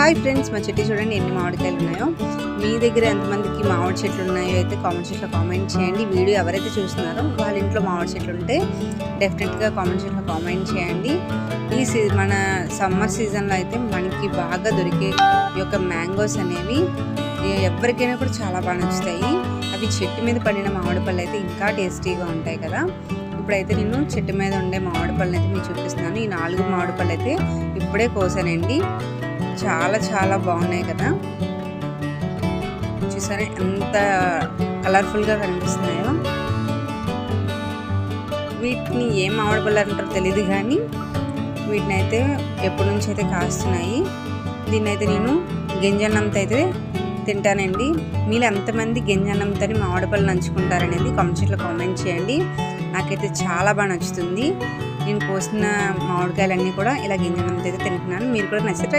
Hi friends, మా చెట్టు చూడండి ఎన్ని మామిడికాయలు ఉన్నాయో. మీ దగ్గర ఎంతమందికి మామిడి చెట్లు ఉన్నాయో అయితే కామెంట్ సెక్షన్లో కామెంట్ చేయండి. వీడియో ఎవరైతే చూస్తున్నారో వాళ్ళ ఇంట్లో మామిడి చెట్లు ఉంటే డెఫినెట్గా కామెంట్ సెక్షన్లో కామెంట్ చేయండి. మన సమ్మర్ సీజన్లో అయితే మనకి బాగా దొరికే ఈ యొక్క మ్యాంగోస్ అనేవి ఎవరికైనా కూడా చాలా బాగా నచ్చుతాయి. అవి చెట్టు మీద పడిన మామిడి పళ్ళు అయితే ఇంకా టేస్టీగా ఉంటాయి కదా. ఇప్పుడైతే నేను చెట్టు మీద ఉండే మామిడి పళ్ళని అయితే మీకు చూపిస్తున్నాను. ఈ 4 మామిడి పళ్ళు అయితే ఇప్పుడే కోసానండి. చాలా చాలా బాగున్నాయి కదా. చూసారా ఎంత కలర్ఫుల్గా కనిపిస్తున్నాయో. వీటిని ఏం మామిడి పళ్ళు అంటారో తెలియదు కానీ వీటిని అయితే ఎప్పటి నుంచి అయితే కాస్తున్నాయి. దీన్ని అయితే నేను గింజన్నంతో అయితే తింటానండి. మీరు ఎంతమంది గింజన్నంతో మామిడి పళ్ళు నంచుకుంటారనేది కామెంట్లో కామెంట్ చేయండి. నాకైతే చాలా బాగా నచ్చుతుంది. నేను కోసిన మామిడికాయలన్నీ కూడా ఇలా గింజన్నంతో అయితే తింటున్నాను. మీరు కూడా నచ్చితే